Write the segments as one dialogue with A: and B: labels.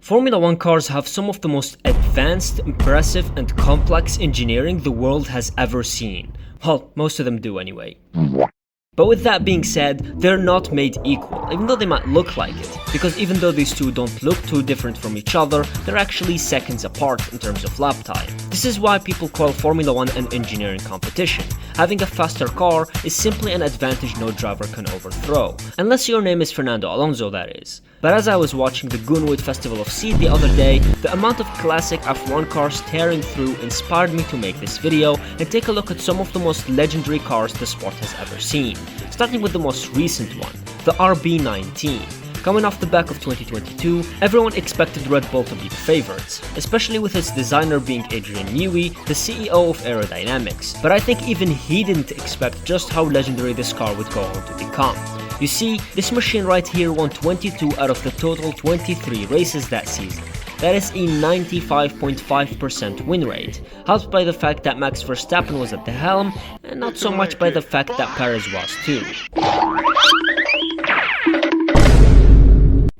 A: Formula 1 cars have some of the most advanced, impressive and complex engineering the world has ever seen. Well, most of them do anyway. But with that being said, they're not made equal, even though they might look like it, because even though these two don't look too different from each other, they're actually seconds apart in terms of lap time. This is why people call Formula 1 an engineering competition. Having a faster car is simply an advantage no driver can overthrow, unless your name is Fernando Alonso, that is. But as I was watching the Goonwood Festival of Seed the other day, the amount of classic F1 cars tearing through inspired me to make this video and take a look at some of the most legendary cars the sport has ever seen. Starting with the most recent one, the RB19. Coming off the back of 2022, everyone expected Red Bull to be the favorites, especially with its designer being Adrian Newey, the CEO of aerodynamics, but I think even he didn't expect just how legendary this car would go on to become. You see, this machine right here won 22 out of the total 23 races that season. That is a 95.5% win rate, helped by the fact that Max Verstappen was at the helm, and not so much by the fact that Perez was too.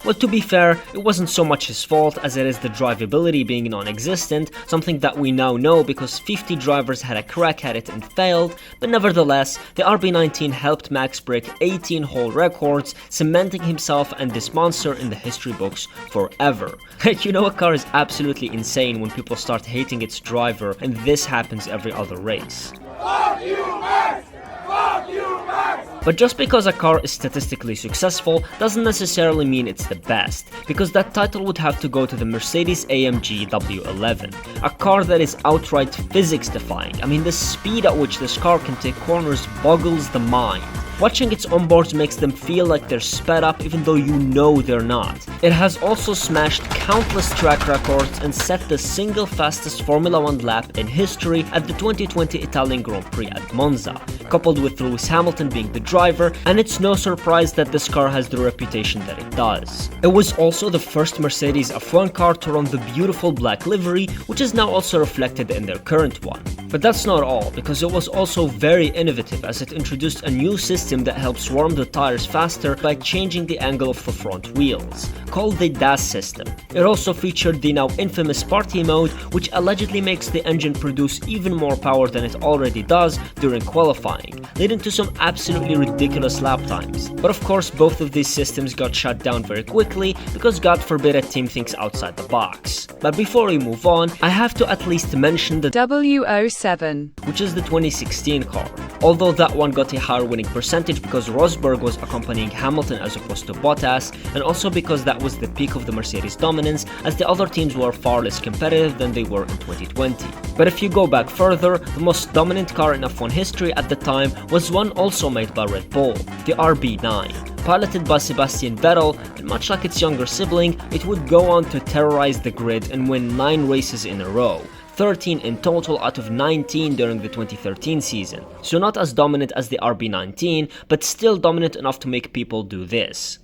A: Well, to be fair, it wasn't so much his fault as it is the drivability being non-existent, something that we now know because 50 drivers had a crack at it and failed, but nevertheless, the RB19 helped Max break 18 whole records, cementing himself and this monster in the history books forever. You know, a car is absolutely insane when people start hating its driver, and this happens every other race. Fuck you, Max! Fuck you, Max! But just because a car is statistically successful doesn't necessarily mean it's the best, because that title would have to go to the Mercedes-AMG W11, a car that is outright physics-defying. I mean, the speed at which this car can take corners boggles the mind. Watching its onboards makes them feel like they're sped up even though you know they're not. It has also smashed countless track records and set the single fastest Formula 1 lap in history at the 2020 Italian Grand Prix at Monza, coupled with Lewis Hamilton being the driver, and it's no surprise that this car has the reputation that it does. It was also the first Mercedes F1 car to run the beautiful black livery, which is now also reflected in their current one. But that's not all, because it was also very innovative as it introduced a new system that helps warm the tires faster by changing the angle of the front wheels, called the DAS system. It also featured the now infamous party mode, which allegedly makes the engine produce even more power than it already does during qualifying, leading to some absolutely ridiculous lap times. But of course, both of these systems got shut down very quickly because God forbid a team thinks outside the box. But before we move on, I have to at least mention the
B: W07,
A: which is the 2016 car, although that one got a higher winning percentage because Rosberg was accompanying Hamilton as opposed to Bottas, and also because that was the peak of the Mercedes dominance, as the other teams were far less competitive than they were in 2020. But if you go back further, the most dominant car in F1 history at the time was one also made by Red Bull, the RB9. Piloted by Sebastian Vettel, and much like its younger sibling, it would go on to terrorize the grid and win 9 races in a row. 13 in total out of 19 during the 2013 season. So not as dominant as the RB19, but still dominant enough to make people do this.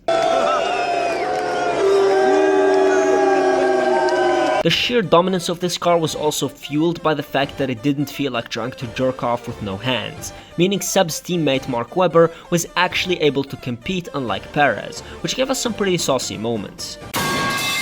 A: The sheer dominance of this car was also fueled by the fact that it didn't feel like trying to jerk off with no hands, meaning Seb's teammate Mark Webber was actually able to compete unlike Perez, which gave us some pretty saucy moments.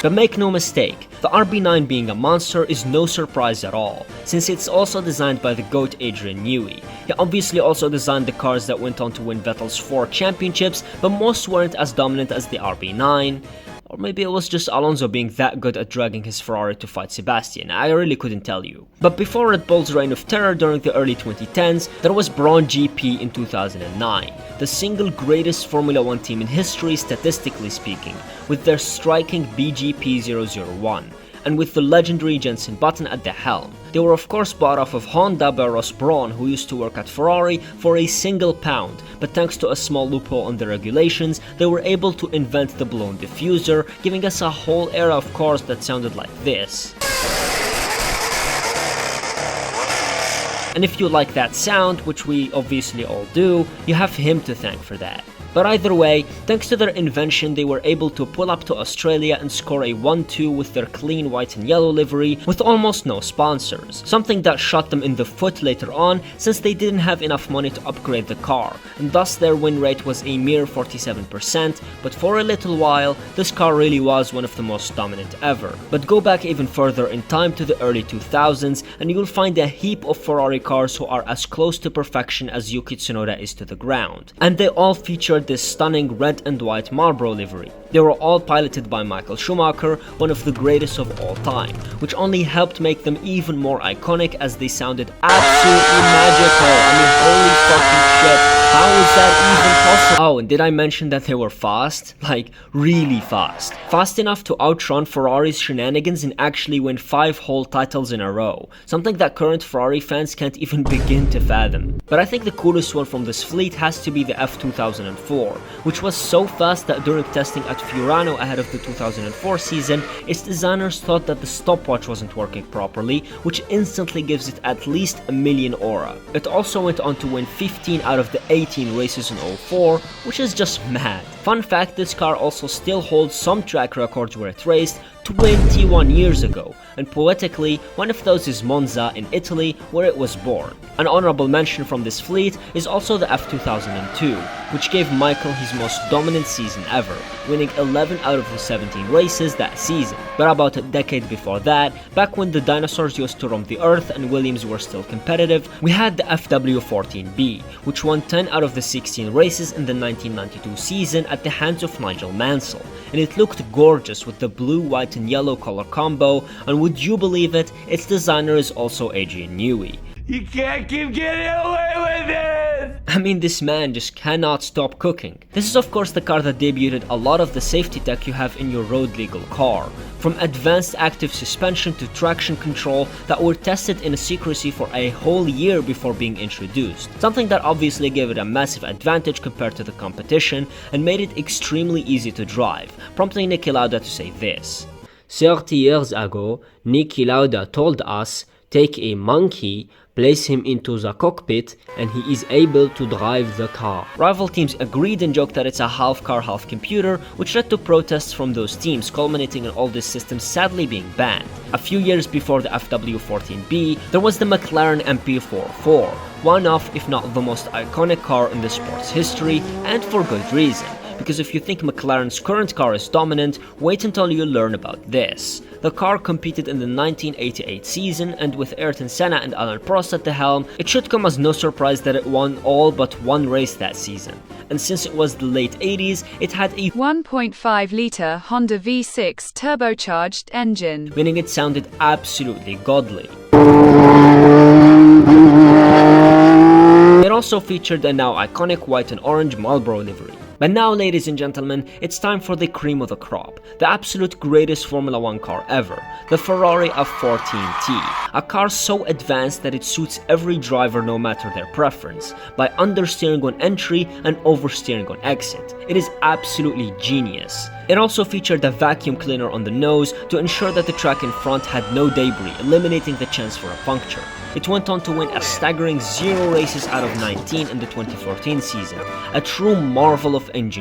A: But make no mistake, the RB9 being a monster is no surprise at all, since it's also designed by the GOAT Adrian Newey. He obviously also designed the cars that went on to win Vettel's 4 championships, but most weren't as dominant as the RB9. Or maybe it was just Alonso being that good at dragging his Ferrari to fight Sebastian, I really couldn't tell you. But before Red Bull's reign of terror during the early 2010s, there was Brawn GP in 2009, the single greatest Formula 1 team in history statistically speaking, with their striking BGP001. And with the legendary Jenson Button at the helm. They were of course bought off of Honda by Ross Brawn, who used to work at Ferrari, for a single £1, but thanks to a small loophole on the regulations, they were able to invent the blown diffuser, giving us a whole era of cars that sounded like this. And if you like that sound, which we obviously all do, you have him to thank for that. But either way, thanks to their invention, they were able to pull up to Australia and score a 1-2 with their clean white and yellow livery with almost no sponsors, something that shot them in the foot later on since they didn't have enough money to upgrade the car, and thus their win rate was a mere 47%, but for a little while, this car really was one of the most dominant ever. But go back even further in time to the early 2000s and you'll find a heap of Ferrari cars who are as close to perfection as Yuki Tsunoda is to the ground, and they all featured this stunning red and white Marlboro livery. They were all piloted by Michael Schumacher, one of the greatest of all time, which only helped make them even more iconic as they sounded absolutely magical. I mean, holy fucking shit. How is that even possible? Oh, and did I mention that they were fast? Like, really fast. Fast enough to outrun Ferrari's shenanigans and actually win 5 whole titles in a row. Something that current Ferrari fans can't even begin to fathom. But I think the coolest one from this fleet has to be the F2004, which was so fast that during testing at Fiorano ahead of the 2004 season, its designers thought that the stopwatch wasn't working properly, which instantly gives it at least a million aura. It also went on to win 15 out of the 18 races in 04, which is just mad. Fun fact, this car also still holds some track records where it raced 21 years ago, and poetically, one of those is Monza in Italy, where it was born. An honorable mention from this fleet is also the F2002, which gave Michael his most dominant season ever, winning 11 out of the 17 races that season. But about a decade before that, back when the dinosaurs used to roam the earth and Williams were still competitive, we had the FW14B, which won 10 out of the 16 races in the 1992 season at the hands of Nigel Mansell, and it looked gorgeous with the blue, white and yellow color combo, and would you believe it, its designer is also Adrian Newey.
B: You can't keep getting away with it!
A: I mean, this man just cannot stop cooking. This is of course the car that debuted a lot of the safety tech you have in your road legal car, from advanced active suspension to traction control that were tested in secrecy for a whole year before being introduced, something that obviously gave it a massive advantage compared to the competition and made it extremely easy to drive, prompting Niki Lauda to say this: 30 years ago, Niki Lauda told us, take a monkey, place him into the cockpit, and he is able to drive the car. Rival teams agreed and joked that it's a half car, half computer, which led to protests from those teams, culminating in all these systems sadly being banned. A few years before the FW14B, there was the McLaren MP4, one of, if not the most iconic car in the sport's history, and for good reason. Because if you think McLaren's current car is dominant, wait until you learn about this. The car competed in the 1988 season, and with Ayrton Senna and Alain Prost at the helm, it should come as no surprise that it won all but one race that season. And since it was the late 80s, it had a
C: 1.5-litre Honda V6 turbocharged engine,
A: meaning it sounded absolutely godly. It also featured a now iconic white and orange Marlboro livery. But now, ladies and gentlemen, it's time for the cream of the crop, the absolute greatest Formula 1 car ever, the Ferrari F14T, a car so advanced that it suits every driver no matter their preference, by understeering on entry and oversteering on exit. It is absolutely genius. It also featured a vacuum cleaner on the nose to ensure that the track in front had no debris, eliminating the chance for a puncture. It went on to win a staggering 0 races out of 19 in the 2014 season, a true marvel of engineering.